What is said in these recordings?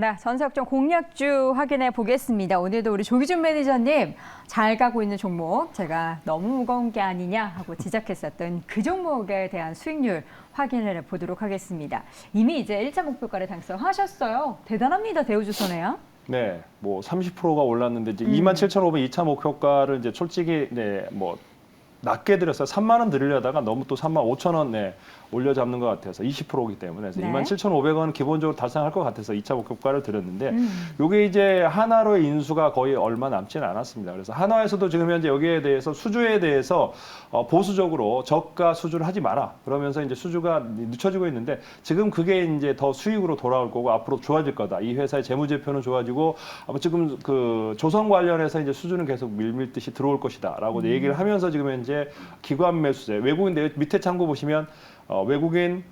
네, 전세역전 공략주 확인해 보겠습니다. 오늘도 우리 조기준 매니저님 잘 가고 있는 종목 제가 너무 무거운 게 아니냐 하고 지적했었던 그 종목에 대한 수익률 확인을 해보도록 하겠습니다. 이미 이제 1차 목표가를 달성하셨어요. 대단합니다, 대우조선해요. 네, 뭐 30%가 올랐는데 이제 27,500 2차 목표가를 이제 솔직히 뭐 낮게 드렸어요. 3만 원 드리려다가 너무 또 3만 5천 원 올려 잡는 것 같아서 20%이기 때문에 그래서 네. 27,500원 기본적으로 달성할 것 같아서 2차 목표가를 드렸는데 이게 이제 한화로의 인수가 거의 얼마 남지는 않았습니다. 그래서 한화에서도 지금 현재 여기에 대해서 수주에 대해서 보수적으로 저가 수주를 하지 마라. 그러면서 이제 수주가 늦춰지고 있는데 지금 그게 이제 더 수익으로 돌아올 거고 앞으로 좋아질 거다. 이 회사의 재무제표는 좋아지고 지금 그 조선 관련해서 이제 수주는 계속 밀밀듯이 들어올 것이다라고 얘기를 하면서 지금 현재 기관 매수세 외국인데 밑에 창구 보시면 외국인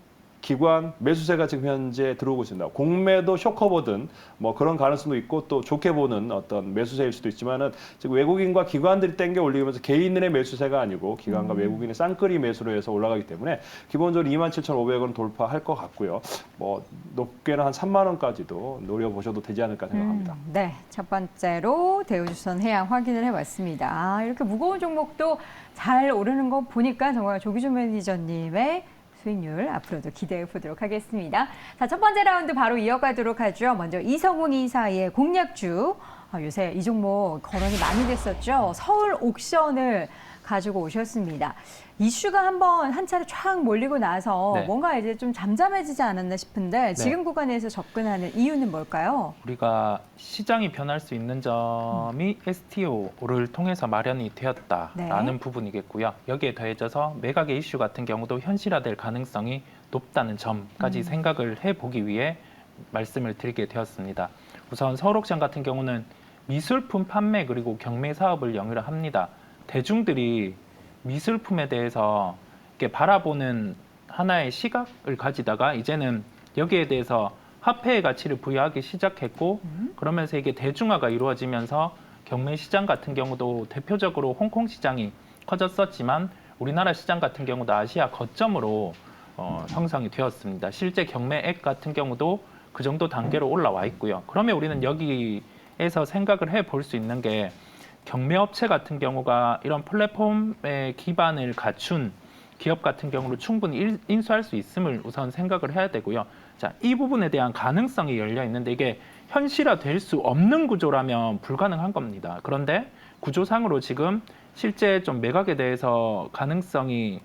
기관 매수세가 지금 현재 들어오고 있습니다. 공매도 쇼커보든 뭐 그런 가능성도 있고 또 좋게 보는 어떤 매수세일 수도 있지만은 지금 외국인과 기관들이 땡겨 올리면서 개인들의 매수세가 아니고 기관과 외국인의 쌍끌이 매수로 해서 올라가기 때문에 기본적으로 27,500원 돌파할 것 같고요. 뭐 높게는 한 3만 원까지도 노려보셔도 되지 않을까 생각합니다. 네, 첫 번째로 대우조선 해양 확인을 해봤습니다. 이렇게 무거운 종목도 잘 오르는 거 보니까 정말 조기준 매니저님의 수익률 앞으로도 기대해 보도록 하겠습니다. 자, 첫 번째 라운드 바로 이어가도록 하죠. 먼저 이성훈 이사의 공략주. 요새 이 종목 거론이 많이 됐었죠. 서울 옥션을 가지고 오셨습니다. 이슈가 한 차례 쫙 몰리고 나서 네. 뭔가 이제 좀 잠잠해지지 않았나 싶은데 지금 구간에서 접근하는 이유는 뭘까요? 우리가 시장이 변할 수 있는 점이 STO를 통해서 마련이 되었다라는 네. 부분이겠고요. 여기에 더해져서 매각의 이슈 같은 경우도 현실화될 가능성이 높다는 점까지 생각을 해보기 위해 말씀을 드리게 되었습니다. 우선 서울옥션 같은 경우는 미술품 판매 그리고 경매 사업을 영위를 합니다. 대중들이 미술품에 대해서 이렇게 바라보는 하나의 시각을 가지다가 이제는 여기에 대해서 화폐의 가치를 부여하기 시작했고 그러면서 이게 대중화가 이루어지면서 경매 시장 같은 경우도 대표적으로 홍콩 시장이 커졌었지만 우리나라 시장 같은 경우도 아시아 거점으로 형성이 되었습니다. 실제 경매액 같은 경우도 그 정도 단계로 올라와 있고요. 그러면 우리는 여기에서 생각을 해볼 수 있는 게 경매업체 같은 경우가 이런 플랫폼의 기반을 갖춘 기업 같은 경우로 충분히 인수할 수 있음을 우선 생각을 해야 되고요. 자, 이 부분에 대한 가능성이 열려 있는데 이게 현실화될 수 없는 구조라면 불가능한 겁니다. 그런데 구조상으로 지금 실제 좀 매각에 대해서 가능성이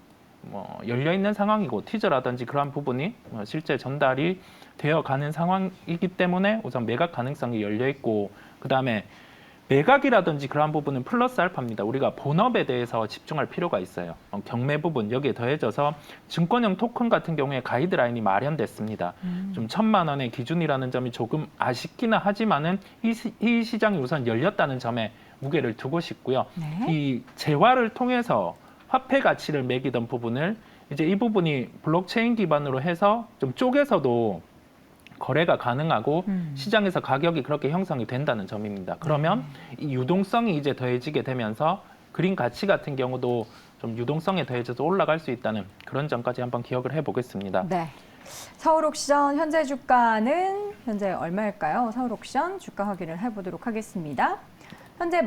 열려 있는 상황이고 티저라든지 그러한 부분이 실제 전달이 되어 가는 상황이기 때문에 우선 매각 가능성이 열려 있고 그다음에 매각이라든지 그러한 부분은 플러스 알파입니다. 우리가 본업에 대해서 집중할 필요가 있어요. 경매 부분 여기에 더해져서 증권형 토큰 같은 경우에 가이드라인이 마련됐습니다. 좀 1,000만 원의 기준이라는 점이 조금 아쉽기는 하지만은 이 시장이 우선 열렸다는 점에 무게를 두고 싶고요. 네. 이 재화를 통해서 화폐 가치를 매기던 부분을 이제 이 부분이 블록체인 기반으로 해서 좀 쪼개서도 거래가 가능하고 시장에서 가격이 그렇게 형성이 된다는 점입니다. 그러면 이 유동성이 이제 더해지게 되면서 그린 가치 같은 경우도 좀 유동성에 더해져서 올라갈 수 있다는 그런 점까지 한번 기억을 해보겠습니다. 네. 서울옥션 현재 주가는 현재 얼마일까요? 서울옥션 주가 확인을 해보도록 하겠습니다. 현재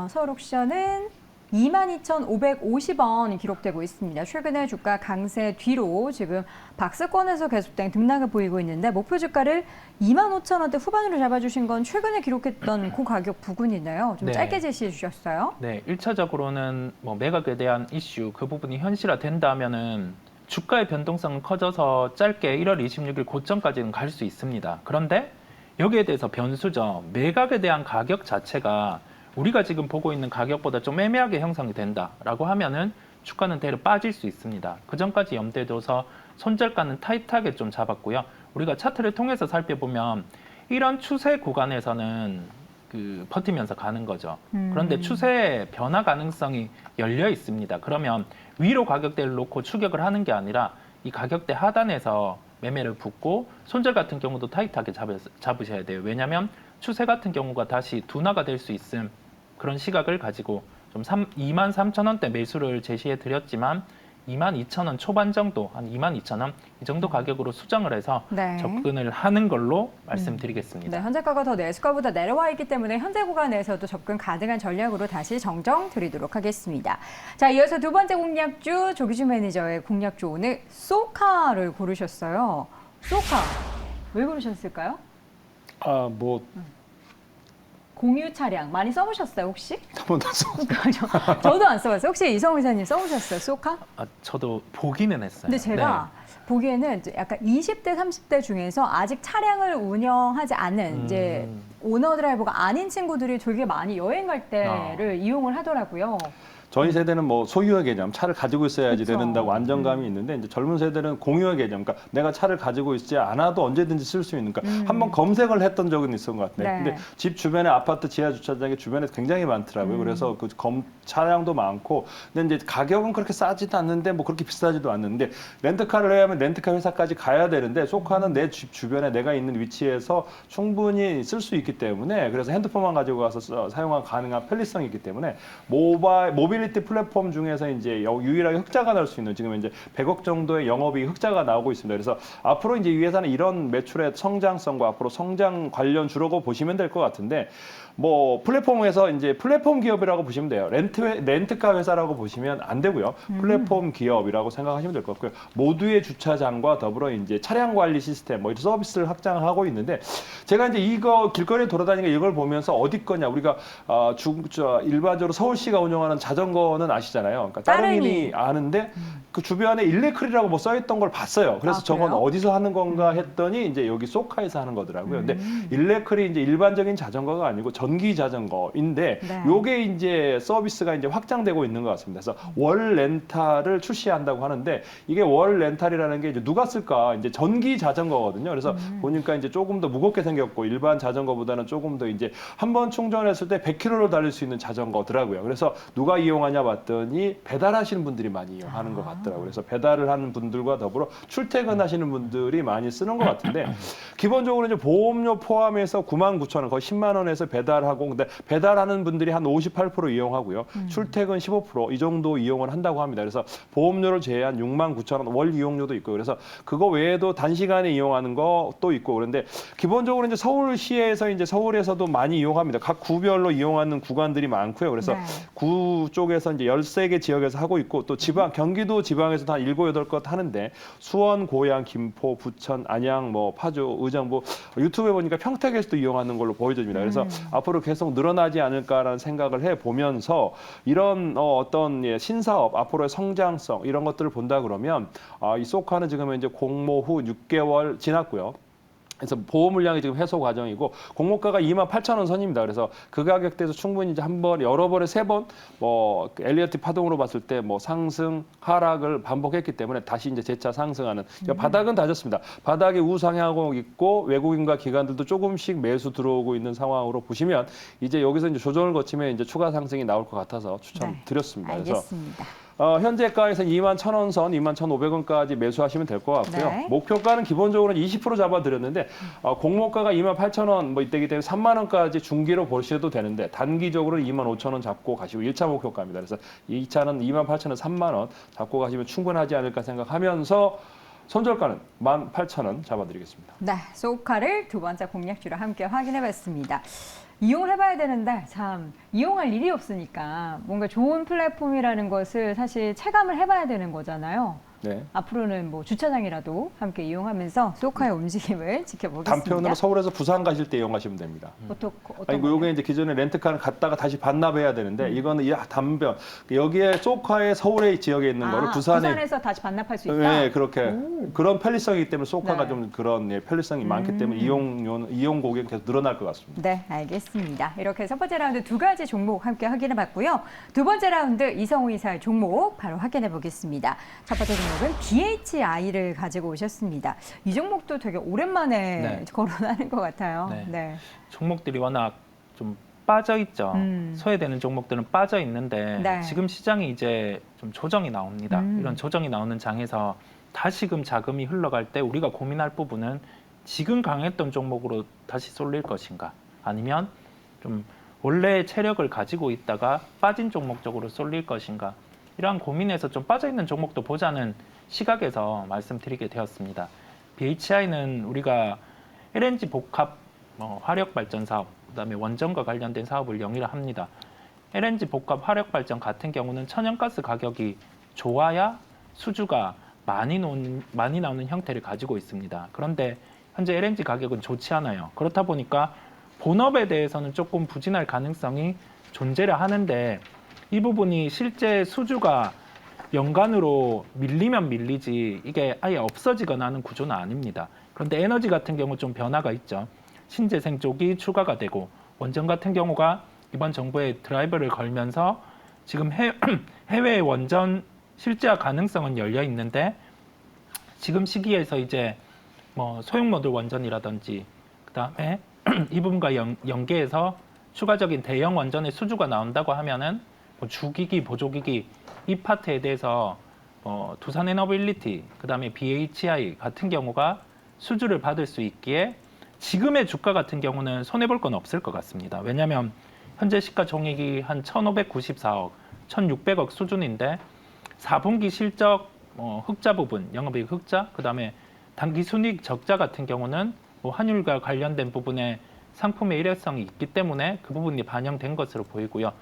서울옥션은 22,550원이 기록되고 있습니다. 최근에 주가 강세 뒤로 지금 박스권에서 계속된 등락을 보이고 있는데 목표 주가를 25,000원대 후반으로 잡아주신 건 최근에 기록했던 그 가격 부근이네요. 좀 네. 짧게 제시해 주셨어요. 네, 1차적으로는 매각에 대한 이슈 그 부분이 현실화된다면은 주가의 변동성은 커져서 짧게 1월 26일 고점까지는 갈 수 있습니다. 그런데 여기에 대해서 변수죠. 매각에 대한 가격 자체가 우리가 지금 보고 있는 가격보다 좀 애매하게 형성이 된다라고 하면은 주가는 대략 빠질 수 있습니다. 그 전까지 염두에 둬서 손절가는 타이트하게 좀 잡았고요. 우리가 차트를 통해서 살펴보면 이런 추세 구간에서는 버티면서 가는 거죠. 그런데 추세의 변화 가능성이 열려 있습니다. 그러면 위로 가격대를 놓고 추격을 하는 게 아니라 이 가격대 하단에서 매매를 붙고 손절 같은 경우도 타이트하게 잡으셔야 돼요. 왜냐하면 추세 같은 경우가 다시 둔화가 될 수 있음 그런 시각을 가지고 좀 23,000원대 매수를 제시해 드렸지만 22,000원 초반 정도, 한 22,000원 이 정도 가격으로 수정을 해서 네. 접근을 하는 걸로 말씀드리겠습니다. 네, 현재가가 더 내수가보다 내려와 있기 때문에 현재 구간에서도 접근 가능한 전략으로 다시 정정 드리도록 하겠습니다. 자, 이어서 두 번째 공략주 조기준 매니저의 공략주 오늘 쏘카를 고르셨어요. 쏘카 왜 고르셨을까요? 뭐 공유 차량 많이 써보셨어요 혹시? 한 번도 써. 저도 안 써봤어요. 혹시 이성우 이사님 써보셨어요 쏘카? 저도 보기는 했어요. 근데 제가 보기에는 약간 20대, 30대 중에서 아직 차량을 운영하지 않은 이제 오너 드라이버가 아닌 친구들이 되게 많이 여행 갈 때를 이용을 하더라고요. 저희 세대는 뭐 소유의 개념, 차를 가지고 있어야지 그쵸. 된다고 안정감이 있는데 이제 젊은 세대는 공유의 개념, 그러니까 내가 차를 가지고 있지 않아도 언제든지 쓸 수 있는, 그러니까 한번 검색을 했던 적은 있었던 것 같아요. 네. 근데 집 주변에 아파트 지하 주차장이 주변에 굉장히 많더라고요. 그래서 그 차량도 많고, 근데 이제 가격은 그렇게 싸지도 않는데 뭐 그렇게 비싸지도 않는데 렌트카를 해야 하면 렌트카 회사까지 가야 되는데 쏘카는 내 집 주변에 내가 있는 위치에서 충분히 쓸 수 있기 때문에, 그래서 핸드폰만 가지고 가서 사용 가능한 편리성이 있기 때문에 모빌리티 플랫폼 중에서 이제 유일하게 흑자가 날 수 있는, 지금 이제 100억 정도의 영업이익 흑자가 나오고 있습니다. 그래서 앞으로 이제 이 회사는 이런 매출의 성장성과 앞으로 성장 관련 주라고 보시면 될 것 같은데, 뭐 플랫폼에서 이제 플랫폼 기업이라고 보시면 돼요. 렌트카 회사라고 보시면 안 되고요. 플랫폼 기업이라고 생각하시면 될 것 같고요. 모두의 주차장과 더불어 이제 차량 관리 시스템 뭐 이런 서비스를 확장하고 있는데, 제가 이제 이거 길거리에 돌아다니니까 이걸 보면서 어디 거냐, 우리가 일반적으로 서울시가 운영하는 자전거는 아시잖아요. 그러니까 따릉이니 아는데 그 주변에 일레클이라고 뭐 써있던 걸 봤어요. 그래서 저건 그래요? 어디서 하는 건가 했더니 이제 여기 쏘카에서 하는 거더라고요. 근데 일레클이 이제 일반적인 자전거가 아니고 전기 자전거인데, 네. 요게 이제 서비스가 이제 확장되고 있는 것 같습니다. 그래서 월 렌탈을 출시한다고 하는데, 이게 월 렌탈이라는 게 이제 누가 쓸까? 이제 전기 자전거거든요. 그래서 보니까 이제 조금 더 무겁게 생겼고 일반 자전거보다는 조금 더 이제 한 번 충전했을 때 100km로 달릴 수 있는 자전거더라고요. 그래서 누가 이용하냐 봤더니 배달하시는 분들이 많이 이용하는 것 같더라고요. 그래서 배달을 하는 분들과 더불어 출퇴근하시는 분들이 많이 쓰는 것 같은데, 기본적으로 이제 보험료 포함해서 99,000원, 거의 10만 원에서 배달하고, 근데 배달하는 분들이 한 58% 이용하고요. 출퇴근 15% 이 정도 이용을 한다고 합니다. 그래서 보험료를 제외한 69,000원 월 이용료도 있고, 그래서 그거 외에도 단시간에 이용하는 것도 있고, 그런데 기본적으로 이제 서울시에서 이제 서울에서도 많이 이용합니다. 각 구별로 이용하는 구간들이 많고요. 그래서 네. 구 쪽에서 이제 13개 지역에서 하고 있고, 또 지방, 경기도 지방에서도 한 7, 8곳 하는데, 수원, 고양, 김포, 부천, 안양, 뭐 파주, 의정, 뭐 유튜브에 보니까 평택에서도 이용하는 걸로 보여집니다. 그래서 앞으로 계속 늘어나지 않을까라는 생각을 해 보면서, 이런 어떤 신사업 앞으로의 성장성 이런 것들을 본다 그러면, 이 쏘카는 지금 이제 공모 후 6개월 지났고요. 그래서 보험 물량이 지금 해소 과정이고, 공모가가 28,000원 선입니다. 그래서 그 가격대에서 충분히 이제 한 번, 여러 번에 3번, 뭐 엘리어트 파동으로 봤을 때 뭐 상승, 하락을 반복했기 때문에 다시 이제 재차 상승하는, 그러니까 바닥은 다졌습니다. 바닥에 우상향하고 있고 외국인과 기관들도 조금씩 매수 들어오고 있는 상황으로 보시면, 이제 여기서 이제 조정을 거치면 이제 추가 상승이 나올 것 같아서 추천드렸습니다. 그래서 알겠습니다. 현재가에서 21,000원 선, 21,500원까지 매수하시면 될 것 같고요. 네. 목표가는 기본적으로 20% 잡아드렸는데, 공모가가 28,000원 뭐 이때기 때문에 3만 원까지 중기로 보셔도 되는데, 단기적으로는 25,000원 잡고 가시고 1차 목표가입니다. 그래서 2차는 28,000원, 3만 원 잡고 가시면 충분하지 않을까 생각하면서 손절가는 18,000원 잡아드리겠습니다. 네, 쏘카를 두 번째 공략주로 함께 확인해봤습니다. 이용을 해봐야 되는데 참 이용할 일이 없으니까 뭔가 좋은 플랫폼이라는 것을 사실 체감을 해봐야 되는 거잖아요. 네. 앞으로는 뭐 주차장이라도 함께 이용하면서 쏘카의 움직임을 지켜보겠습니다. 단편으로 서울에서 부산 가실 때 이용하시면 됩니다. 어떤 아니, 요게 이제 기존에 렌트카를 갔다가 다시 반납해야 되는데, 이거는 이 단편, 여기에 쏘카의 서울의 지역에 있는 거를 부산에서 다시 반납할 수 있다? 네, 그렇게 그런 편리성이기 때문에 쏘카가 네. 좀 그런 편리성이 많기 때문에 이용 고객이 계속 늘어날 것 같습니다. 네, 알겠습니다. 이렇게 첫 번째 라운드 두 가지 종목 함께 확인해봤고요. 두 번째 라운드 이성우 이사의 종목 바로 확인해보겠습니다. 첫 번째 종목은 BHI를 가지고 오셨습니다. 이 종목도 되게 오랜만에 거론하는 것 같아요. 네. 종목들이 워낙 좀 빠져 있죠. 소외되는 종목들은 빠져 있는데 지금 시장이 이제 좀 조정이 나옵니다. 이런 조정이 나오는 장에서 다시금 자금이 흘러갈 때 우리가 고민할 부분은 지금 강했던 종목으로 다시 쏠릴 것인가, 아니면 좀 원래 체력을 가지고 있다가 빠진 종목 쪽으로 쏠릴 것인가, 이러한 고민에서 좀 빠져있는 종목도 보자는 시각에서 말씀드리게 되었습니다. BHI는 우리가 LNG 복합 화력발전 사업, 그다음에 원전과 관련된 사업을 영위를 합니다. LNG 복합 화력발전 같은 경우는 천연가스 가격이 좋아야 수주가 많이 나오는 형태를 가지고 있습니다. 그런데 현재 LNG 가격은 좋지 않아요. 그렇다 보니까 본업에 대해서는 조금 부진할 가능성이 존재를 하는데 이 부분이 실제 수주가 연간으로 밀리면 밀리지 이게 아예 없어지거나 하는 구조는 아닙니다. 그런데 에너지 같은 경우 좀 변화가 있죠. 신재생 쪽이 추가가 되고 원전 같은 경우가 이번 정부의 드라이버를 걸면서 지금 해외 원전 실제화 가능성은 열려 있는데 지금 시기에서 이제 뭐 소형 모듈 원전이라든지 그다음에 이 부분과 연계해서 추가적인 대형 원전의 수주가 나온다고 하면은 뭐 주기기, 보조기기 이 파트에 대해서 두산에너빌리티, 그다음에 BHI 같은 경우가 수주를 받을 수 있기에 지금의 주가 같은 경우는 손해볼 건 없을 것 같습니다. 왜냐하면 현재 시가총액이 한 1,594억, 1,600억 수준인데 4분기 실적 흑자 부분, 영업이익 흑자, 그다음에 당기순이익 적자 같은 경우는 뭐 환율과 관련된 부분에 상품의 일회성이 있기 때문에 그 부분이 반영된 것으로 보이고요.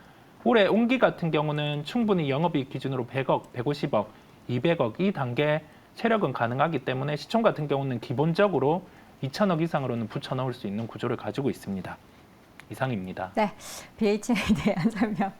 올해 운기 같은 경우는 충분히 영업이익 기준으로 100억, 150억, 200억 이 단계 체력은 가능하기 때문에 시총 같은 경우는 기본적으로 2천억 이상으로는 붙여넣을 수 있는 구조를 가지고 있습니다. 이상입니다. 네, BHI에 대한 설명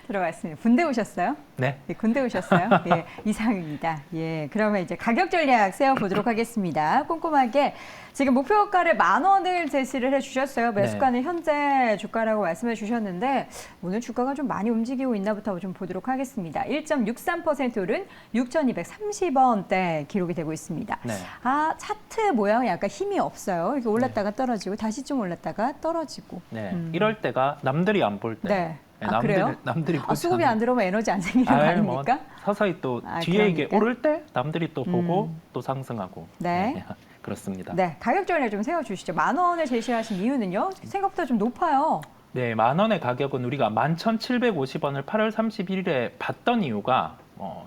들어갔습니다. 군대 오셨어요? 네. 네, 군대 오셨어요? 예, 이상입니다. 예, 그러면 이제 가격 전략 세워보도록 하겠습니다. 꼼꼼하게 지금 목표가를 10,000원을 제시를 해주셨어요. 매수가는 현재 주가라고 말씀해 주셨는데 오늘 주가가 좀 많이 움직이고 있나부터 좀 보도록 하겠습니다. 1.63% 오른 6,230원대 기록이 되고 있습니다. 네. 아, 차트 모양은 약간 힘이 없어요. 이렇게 올랐다가 떨어지고 다시 좀 올랐다가 떨어지고. 네. 이럴 때가 남들이 안 볼 때. 네. 네, 그래요? 남들이 보지 수급이 안 들어오면 에너지 안 생기는 거 아닙니까? 서서히 또 뒤에 이게 그러니까? 오를 때 남들이 또 보고 또 상승하고. 네. 그렇습니다. 네, 가격 전략 좀 세워주시죠. 10,000원을 제시하신 이유는요? 생각보다 좀 높아요. 네, 10,000원의 가격은 우리가 11,750원을 8월 31일에 받던 이유가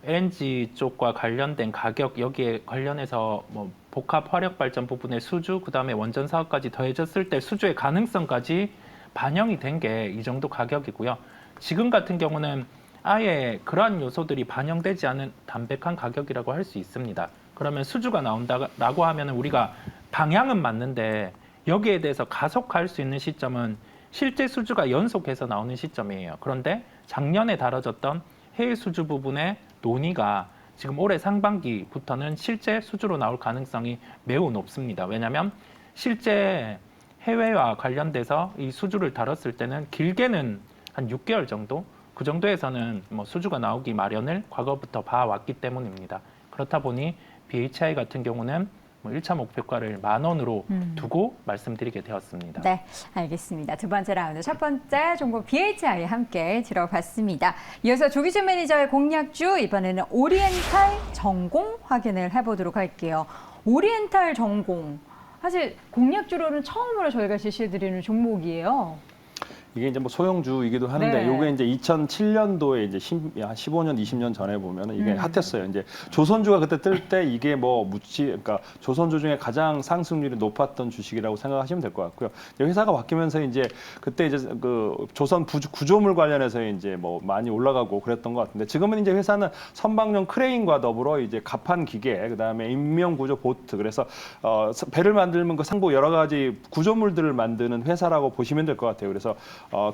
LNG 쪽과 관련된 가격 여기에 관련해서 뭐 복합 화력 발전 부분의 수주, 그다음에 원전 사업까지 더해졌을 때 수주의 가능성까지 반영이 된 게 이 정도 가격이고요. 지금 같은 경우는 아예 그러한 요소들이 반영되지 않은 담백한 가격이라고 할 수 있습니다. 그러면 수주가 나온다라고 하면 우리가 방향은 맞는데 여기에 대해서 가속할 수 있는 시점은 실제 수주가 연속해서 나오는 시점이에요. 그런데 작년에 다뤄졌던 해외 수주 부분의 논의가 지금 올해 상반기부터는 실제 수주로 나올 가능성이 매우 높습니다. 왜냐하면 실제 해외와 관련돼서 이 수주를 다뤘을 때는 길게는 한 6개월 정도? 그 정도에서는 뭐 수주가 나오기 마련을 과거부터 봐왔기 때문입니다. 그렇다 보니 BHI 같은 경우는 뭐 1차 목표가를 10,000원으로 두고 말씀드리게 되었습니다. 네, 알겠습니다. 두 번째 라운드 첫 번째 종목 BHI 함께 들어봤습니다. 이어서 조기준 매니저의 공략주 이번에는 오리엔탈 전공 확인을 해보도록 할게요. 오리엔탈 전공. 사실 공략주로는 처음으로 저희가 제시해드리는 종목이에요. 이게 이제 뭐 소형주이기도 하는데 네. 요게 이제 2007년도에 이제 15년, 20년 전에 보면은 이게 핫했어요. 이제 조선주가 그때 뜰 때 이게 뭐 그러니까 조선주 중에 가장 상승률이 높았던 주식이라고 생각하시면 될 것 같고요. 회사가 바뀌면서 이제 그때 이제 그 조선 구조물 관련해서 이제 뭐 많이 올라가고 그랬던 것 같은데 지금은 이제 회사는 선박용 크레인과 더불어 이제 갑판 기계, 그다음에 인명 구조 보트, 그래서 배를 만들면 그 상부 여러 가지 구조물들을 만드는 회사라고 보시면 될 것 같아요. 그래서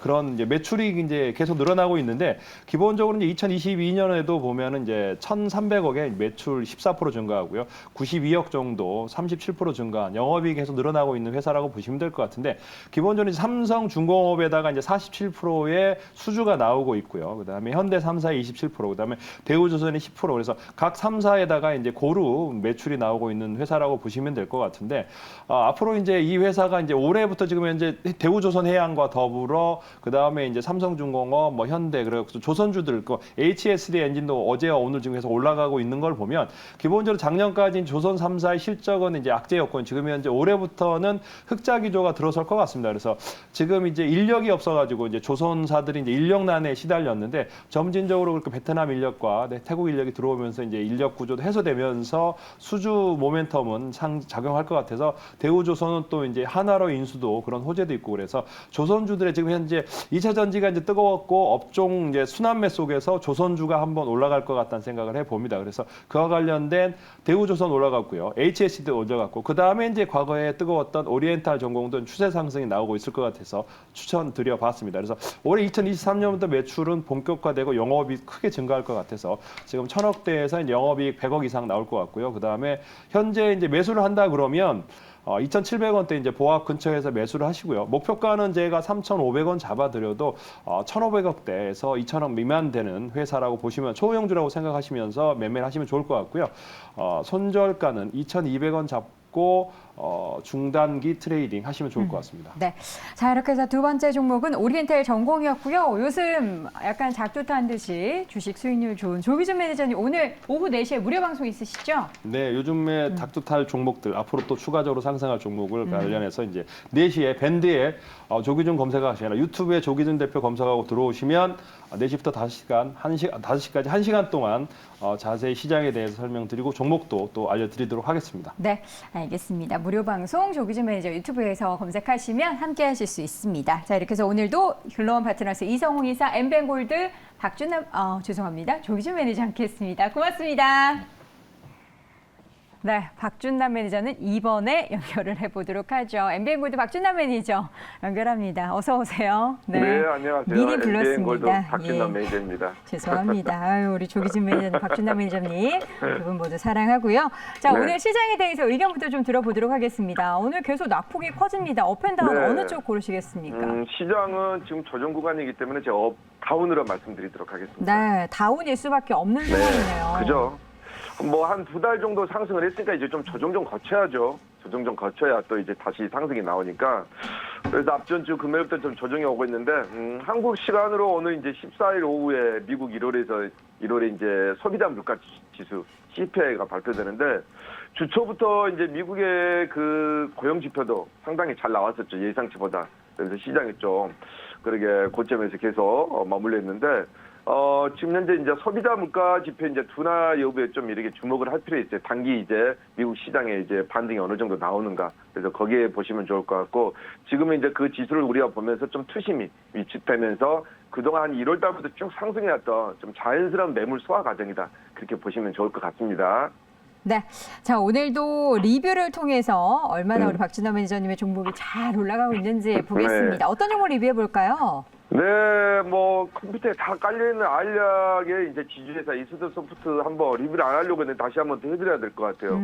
그런 이제 매출이 이제 계속 늘어나고 있는데 기본적으로 이제 2022년에도 보면은 이제 1,300억의 매출 14% 증가하고요. 92억 정도 37% 증가한 영업이익이 계속 늘어나고 있는 회사라고 보시면 될 것 같은데 기본적으로 이제 삼성중공업에다가 이제 47%의 수주가 나오고 있고요. 그다음에 현대 3사의 27%, 그다음에 대우조선의 10%. 그래서 각 3사에다가 이제 고루 매출이 나오고 있는 회사라고 보시면 될 것 같은데 앞으로 이제 이 회사가 이제 올해부터 지금 현재 대우조선 해양과 더불어 하면서 그 다음에 이제 삼성중공업, 뭐 현대, 그리고 조선주들, 그 HSD 엔진도 어제와 오늘 지금 계속 올라가고 있는 걸 보면 기본적으로 작년까지 조선 3사의 실적은 이제 악재였고 지금 현재 올해부터는 흑자 기조가 들어설 것 같습니다. 그래서 지금 이제 인력이 없어가지고 이제 조선사들이 이제 인력난에 시달렸는데 점진적으로 그렇게 베트남 인력과 태국 인력이 들어오면서 이제 인력 구조도 해소되면서 수주 모멘텀은 작용할 것 같아서 대우조선은 또 이제 한화로 인수도 그런 호재도 있고 그래서 조선주들의 지금 현재 2차 전지가 이제 뜨거웠고 업종 이제 순환매 속에서 조선주가 한번 올라갈 것 같다는 생각을 해봅니다. 그래서 그와 관련된 대우조선 올라갔고요. HS도 올라갔고 그 다음에 이제 과거에 뜨거웠던 오리엔탈 전공도 추세 상승이 나오고 있을 것 같아서 추천드려 봤습니다. 그래서 올해 2023년부터 매출은 본격화되고 영업이 크게 증가할 것 같아서 지금 1,000억대에서 영업이익 100억 이상 나올 것 같고요. 그 다음에 현재 이제 매수를 한다 그러면 2,700원대 이제 보합 근처에서 매수를 하시고요. 목표가는 제가 3,500원 잡아드려도 1,500억대에서 2,000억 미만 되는 회사라고 보시면 초용주라고 생각하시면서 매매를 하시면 좋을 것 같고요. 손절가는 2,200원 잡고 중단기 트레이딩 하시면 좋을 것 같습니다. 네. 자, 이렇게 해서 두 번째 종목은 오리엔텔 전공이었고요. 요즘 약간 작두타한 듯이 주식 수익률 좋은 조기준 매니저님 오늘 오후 4시에 무료 방송 있으시죠? 네, 요즘에 닥터탈 종목들 앞으로 또 추가적으로 상승할 종목을 관련해서 이제 4시에 밴드에 조기준 검색하시거나 유튜브에 조기준 대표 검색하고 들어오시면 4시부터 5시까지 1시간 동안 자세히 시장에 대해서 설명드리고 종목도 또 알려드리도록 하겠습니다. 네, 알겠습니다. 무료 방송 조기준 매니저 유튜브에서 검색하시면 함께 하실 수 있습니다. 자, 이렇게 해서 오늘도 글로원 파트너스 이성홍 이사, 엠뱅골드 박준남, 죄송합니다. 조기준 매니저 함께 했습니다. 고맙습니다. 네, 박준남 매니저는 2번에 연결을 해보도록 하죠. 엠비엔골드 박준남 매니저 연결합니다. 어서 오세요. 네, 안녕하세요. 미리 불렀습니다. 엠비엔골드 박준남 매니저입니다. 죄송합니다. 아유, 우리 조기준 매니저님, 박준남 매니저님 두 분 모두 사랑하고요. 자, 네. 오늘 시장에 대해서 의견부터 좀 들어보도록 하겠습니다. 오늘 계속 낙폭이 커집니다. 업앤다운 네. 어느 쪽 고르시겠습니까? 시장은 지금 조정 구간이기 때문에 제가 다운으로 말씀드리도록 하겠습니다. 네, 다운일 수밖에 없는 상황이네요. 그죠? 뭐 한 2달 정도 상승을 했으니까 이제 좀 조정 좀 거쳐야죠. 조정 좀 거쳐야 또 이제 다시 상승이 나오니까. 그래서 앞전주 금요일부터 좀 조정이 오고 있는데, 한국 시간으로 오늘 이제 14일 오후에 미국 1월에 이제 소비자 물가 지수 CPI가 발표되는데, 주초부터 이제 미국의 그 고용 지표도 상당히 잘 나왔었죠. 예상치보다. 그래서 시장이 좀 그러게 고점에서 계속 맞물렸는데, 지금 현재 이제 소비자 물가 지표 이제 둔화 여부에 좀 이렇게 주목을 할 필요 있어요. 단기 이제 미국 시장에 이제 반등이 어느 정도 나오는가. 그래서 거기에 보시면 좋을 것 같고, 지금은 이제 그 지수를 우리가 보면서 좀 투심이 위축되면서 그동안 한 1월 달부터 쭉 상승해왔던 좀 자연스러운 매물 소화 과정이다. 그렇게 보시면 좋을 것 같습니다. 네. 자, 오늘도 리뷰를 통해서 얼마나 우리 박준남 매니저님의 종목이 잘 올라가고 있는지 보겠습니다. 어떤 종목 리뷰해 볼까요? 네, 뭐 컴퓨터에 다 깔려있는 알약의 이제 지주회사 이스드 소프트 한번 리뷰를 안 하려고 했는데 다시 한번 더 해드려야 될 것 같아요.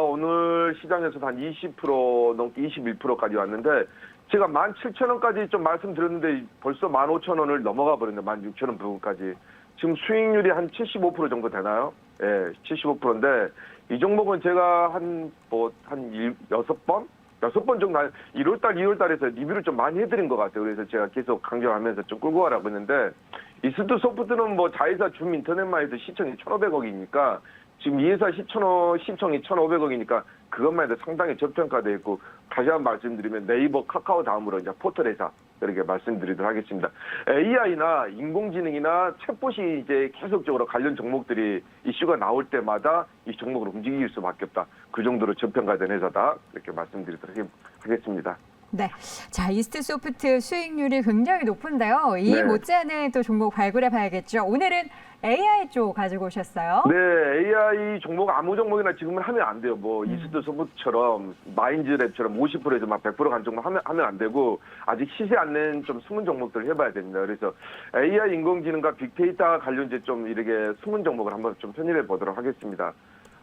오늘 시장에서 한 20% 넘게 21%까지 왔는데 제가 17,000원까지 좀 말씀드렸는데 벌써 15,000원을 넘어가 버렸네. 16,000원 부분까지. 지금 수익률이 한 75% 정도 되나요? 예, 75%인데 이 종목은 제가 한 6번 정도 1월달, 2월달에서 리뷰를 좀 많이 해드린 것 같아요. 그래서 제가 계속 강조하면서 좀 끌고 가라고 했는데 이스드 소프트는 뭐 자회사 줌 인터넷만 해도 시청이 1,500억이니까 지금 이 회사 시청이 1,500억이니까 그것만 해도 상당히 저평가되어 있고 다시 한번 말씀드리면 네이버, 카카오 다음으로 이제 포털 회사 이렇게 말씀드리도록 하겠습니다. AI나 인공지능이나 챗봇이 이제 계속적으로 관련 종목들이 이슈가 나올 때마다 이 종목으로 움직일 수밖에 없다. 그 정도로 저평가된 회사다. 이렇게 말씀드리도록 하겠습니다. 네. 자, 이스트 소프트 수익률이 굉장히 높은데요. 이 네. 못지않은 또 종목 발굴해 봐야겠죠. 오늘은 AI 쪽 가지고 오셨어요. 네, AI 종목 아무 종목이나 지금은 하면 안 돼요. 뭐 이스트 소프트처럼 마인즈랩처럼 50%에서 막 100% 간 종목 하면 안 되고 아직 시세 안 낸 좀 숨은 종목들을 해봐야 됩니다. 그래서 AI 인공지능과 빅데이터 관련제 좀 이렇게 숨은 종목을 한번 좀 편입해 보도록 하겠습니다.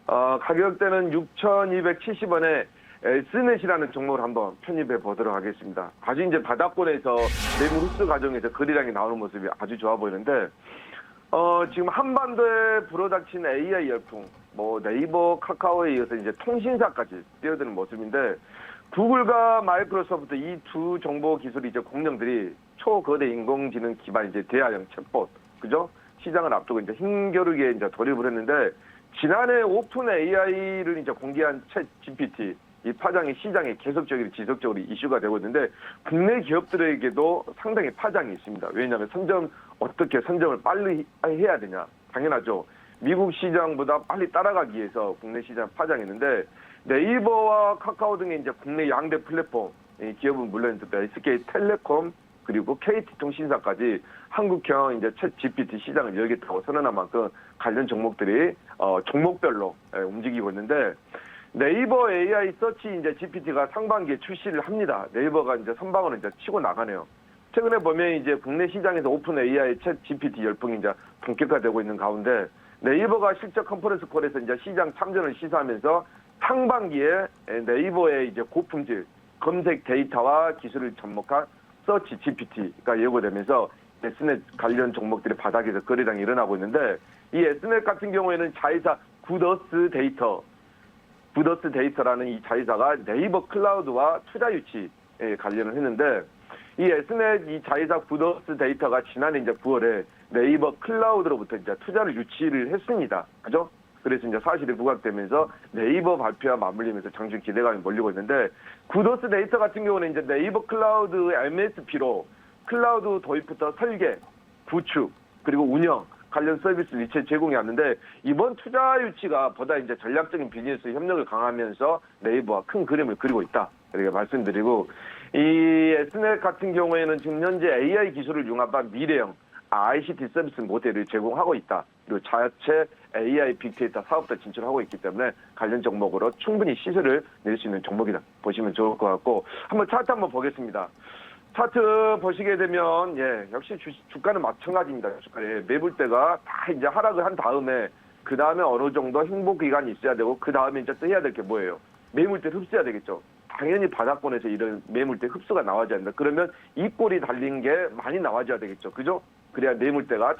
가격대는 6,270원에 S넷이라는 종목을 한번 편입해 보도록 하겠습니다. 아주 이제 바닥권에서 매물 흡수 과정에서 거래량이 나오는 모습이 아주 좋아 보이는데, 지금 한반도에 불어닥친 AI 열풍, 뭐 네이버, 카카오에 이어서 이제 통신사까지 뛰어드는 모습인데, 구글과 마이크로소프트 이 두 정보 기술 이제 공룡들이 초거대 인공지능 기반 이제 대화형 챗봇, 그죠? 시장을 앞두고 이제 힘겨루게 이제 돌입을 했는데, 지난해 오픈 AI를 이제 공개한 챗 GPT, 이 파장이 시장에 계속적으로 지속적으로 이슈가 되고 있는데, 국내 기업들에게도 상당히 파장이 있습니다. 왜냐하면 어떻게 선점을 빨리 해야 되냐? 당연하죠. 미국 시장보다 빨리 따라가기 위해서 국내 시장 파장이 있는데, 네이버와 카카오 등의 이제 국내 양대 플랫폼 이 기업은 물론 SK텔레콤 그리고 KT통신사까지 한국형 이제 챗 GPT 시장을 열겠다고 선언한 만큼 관련 종목들이 종목별로 움직이고 있는데, 네이버 AI 서치 이제 GPT가 상반기에 출시를 합니다. 네이버가 이제 선방으로 이제 치고 나가네요. 최근에 보면 이제 국내 시장에서 오픈 AI 챗 GPT 열풍이 이제 본격화되고 있는 가운데, 네이버가 실적 컨퍼런스 콜에서 이제 시장 참전을 시사하면서 상반기에 네이버의 이제 고품질 검색 데이터와 기술을 접목한 서치 GPT가 예고되면서 S넷 관련 종목들이 바닥에서 거래량이 일어나고 있는데, 이 S넷 같은 경우에는 자회사 구더스 데이터라는 이 자회사가 네이버 클라우드와 투자 유치에 관련을 했는데, 이 S넷 이 자회사 구더스 데이터가 지난해 이제 9월에 네이버 클라우드로부터 이제 투자를 유치를 했습니다. 그죠? 그래서 이제 사실이 부각되면서 네이버 발표와 맞물리면서 장중 기대감이 몰리고 있는데, 구더스 데이터 같은 경우는 이제 네이버 클라우드 MSP로 클라우드 도입부터 설계, 구축, 그리고 운영 관련 서비스를 일체 제공해 왔는데, 이번 투자 유치가 보다 이제 전략적인 비즈니스 협력을 강화하면서 네이버와 큰 그림을 그리고 있다. 이렇게 말씀드리고, 이 S넷 같은 경우에는 지금 현재 AI 기술을 융합한 미래형 ICT 서비스 모델을 제공하고 있다. 그리고 자체 AI 빅데이터 사업도 진출하고 있기 때문에 관련 종목으로 충분히 시세를 낼 수 있는 종목이다 보시면 좋을 것 같고, 한번 차트 한번 보겠습니다. 차트 보시게 되면 역시 주가는 마찬가지입니다. 주가에 매물대가 다 이제 하락을 한 다음에 그 다음에 어느 정도 행보 기간이 있어야 되고, 그 다음에 이제 또 해야 될 게 뭐예요? 매물대를 흡수해야 되겠죠. 당연히 바닥권에서 이런 매물대 흡수가 나와줘야 된다. 그러면 이 꼴이 달린 게 많이 나와줘야 되겠죠. 그죠? 그래야 매물대가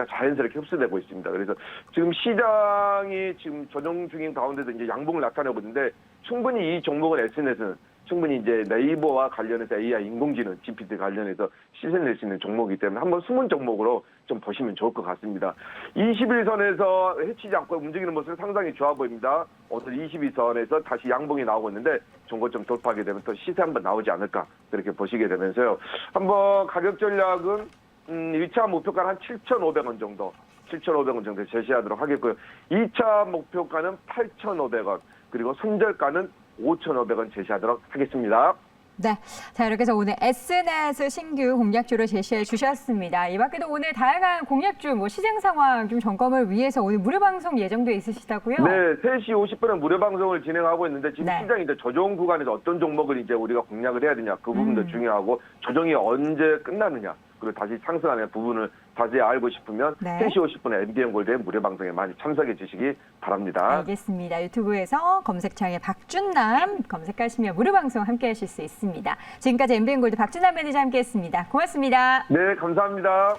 자연스럽게 흡수되고 있습니다. 그래서 지금 시장이 지금 조정 중인 가운데도 이제 양봉을 나타내고 있는데, 충분히 이 종목은 S넷은 충분히 이제 네이버와 관련해서 AI 인공지능 GPT 관련해서 시세를 낼 수 있는 종목이기 때문에 한번 숨은 종목으로 좀 보시면 좋을 것 같습니다. 21선에서 해치지 않고 움직이는 모습이 상당히 좋아 보입니다. 오늘 22선에서 다시 양봉이 나오고 있는데, 종고점 돌파하게 되면 또 시세 한번 나오지 않을까 그렇게 보시게 되면서요. 한번 가격 전략은 1차 목표가는 한 7,500원 정도, 7,500원 정도 제시하도록 하겠고요. 2차 목표가는 8,500원, 그리고 손절가는 5,500원 제시하도록 하겠습니다. 네, 자 이렇게 해서 오늘 S넷을 신규 공략주로 제시해 주셨습니다. 이 밖에도 오늘 다양한 공략주, 시장 상황 좀 점검을 위해서 오늘 무료 방송 예정돼 있으시다고요? 네, 3시 50분에 무료 방송을 진행하고 있는데, 지금 네. 시장이 이제 조정 구간에서 어떤 종목을 이제 우리가 공략을 해야 되냐, 그 부분도 중요하고, 조정이 언제 끝나느냐, 그리고 다시 상승하는 부분을 자세히 알고 싶으면 네. 3시 50분에 MBN골드의 무료 방송에 많이 참석해 주시기 바랍니다. 알겠습니다. 유튜브에서 검색창에 박준남 검색하시면 무료 방송 함께 하실 수 있습니다. 지금까지 MBN골드 박준남 매니저 함께했습니다. 고맙습니다. 네, 감사합니다.